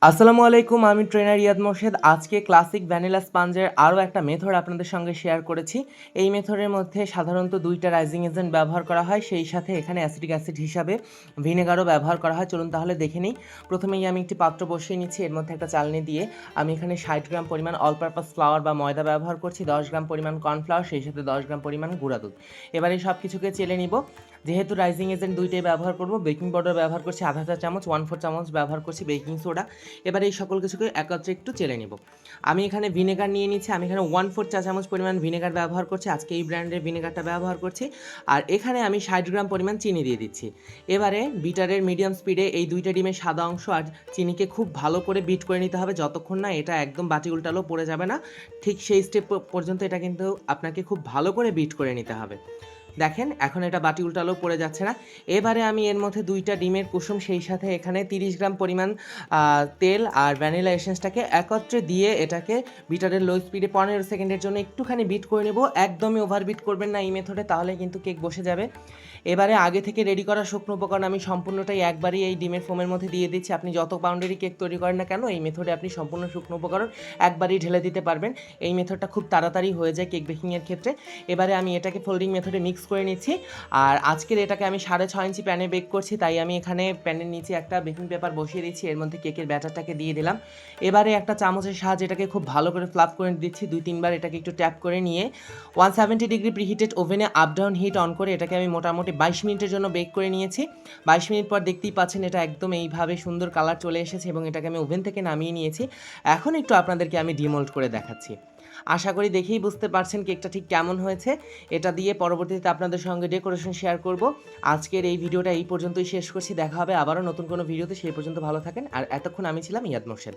আসসালামু আলাইকুম, আমি ট্রেনার রিয়াদ মোর্শেদ। আজকে ক্লাসিক ভ্যানিলা স্পঞ্জের আরও একটা মেথড আপনাদের সঙ্গে শেয়ার করেছি। এই মেথডের মধ্যে সাধারণত ২টা রাইজিং এজেন্ট ব্যবহার করা হয়, সেই সাথে এখানে অ্যাসিটিক অ্যাসিড হিসাবে ভিনেগারও ব্যবহার করা হয়। চলুন তাহলে দেখে নিই। প্রথমেই আমি একটি পাত্র বসিয়ে নিচ্ছি, এর মধ্যে একটা চালনি দিয়ে আমি এখানে ৬০ গ্রাম পরিমাণ অল পারপাস ফ্লাওয়ার বা ময়দা ব্যবহার করছি, ১০ গ্রাম পরিমাণ কর্নফ্লাওয়ার, সেই সাথে ১০ গ্রাম পরিমাণ গুঁড়া দুধ। এবারে সব কিছুকে চেলে নিব। যেহেতু রাইজিং এজেন্ট দুইটাই ব্যবহার করব, বেকিং পাউডার ব্যবহার করছি আধা চা চামচ, 1/4 চামচ ব্যবহার করছি বেকিং সোডা। এবার এই সকল কিছুকে একত্রে একটু চেলে নিব। আমি এখানে ভিনেগার নিয়ে নিচ্ছি, আমি এখানে 1/4 চা চামচ পরিমাণ ভিনেগার ব্যবহার করছি, আজকে এই ব্র্যান্ডের ভিনেগারটা ব্যবহার করছি। আর এখানে আমি ৬০ গ্রাম পরিমাণ চিনি দিয়ে দিচ্ছি। এবারে বিটারের মিডিয়াম স্পিডে এই দুইটা ডিমের সাদা অংশ আর চিনিকে খুব ভালো করে বিট করে নিতে হবে, যতক্ষণ না এটা একদম বাটি উল্টালো পড়ে যাবে না, ঠিক সেই স্টেপ পর্যন্ত এটা কিন্তু আপনাকে খুব ভালো করে বিট করে নিতে হবে। দেখেন এখন এটা বাটি উল্টালেও পড়ে যাচ্ছে না। এবারে আমি এর মধ্যে 2টা ডিমের কুসুম, সেই সাথে এখানে 30 গ্রাম পরিমাণ তেল আর ভ্যানিলা এসেন্সটাকে একত্রে দিয়ে এটাকে বিটারের লো স্পিডে 15 সেকেন্ডের জন্য একটুখানি বিট করে নেব। একদমই ওভার বিট করবেন না এই মেথডে, তাহলে কিন্তু কেক বসে যাবে। এবারে আগে থেকে রেডি করা শুকনো উপকরণ আমি সম্পূর্ণটাই একবারই এই ডিমের ফোমের মধ্যে দিয়ে দিচ্ছি। আপনি যত পাউন্ডেরই কেক তৈরি করেন না কেন, এই মেথডে আপনি সম্পূর্ণ শুকনো উপকরণ একবারই ঢেলে দিতে পারবেন। এই মেথডটা খুব তাড়াতাড়ি হয়ে যায় কেক বেকিংয়ের ক্ষেত্রে। এবারে আমি এটাকে ফোল্ডিং মেথডে মিক্স করে নিচ্ছি। আর আজকের এটাকে আমি 6.5 ইঞ্চি প্যানে বেক করছি, তাই আমি এখানে প্যানের নিচে একটা বেকিং পেপার বসিয়ে দিচ্ছি, এর মধ্যে কেকের ব্যাটারটাকে দিয়ে দিলাম। এবারে একটা চামচের সাহায্যে এটাকে খুব ভালো করে ফ্লাপ করে দিচ্ছি, 2-3 বার এটাকে একটু ট্যাপ করে নিয়ে 170 ডিগ্রি প্রিহিটেড ওভেনে আপ ডাউন হিট অন করে এটাকে আমি মোটামুটি 22 মিনিটের জন্য বেক করে নিয়েছি। 22 মিনিট পর দেখতেই পাচ্ছেন এটা একদম এইভাবে সুন্দর কালার চলে এসেছে এবং এটাকে আমি ওভেন থেকে নামিয়ে নিয়েছি। এখন একটু আপনাদেরকে আমি ডিমোল্ড করে দেখাচ্ছি। আশা করি দেখেই বুঝতে পারছেন কেকটা ঠিক কেমন হয়েছে। এটা দিয়ে পরবর্তীতে আপনাদের সঙ্গে ডেকোরেশন শেয়ার করব। আজকের এই ভিডিওটা এই পর্যন্তই শেষ করছি। দেখা হবে আবারও নতুন কোনো ভিডিওতে, সেই পর্যন্ত ভালো থাকেন। আর এতক্ষণ আমি ছিলাম ইয়াদ মোর্শেদ।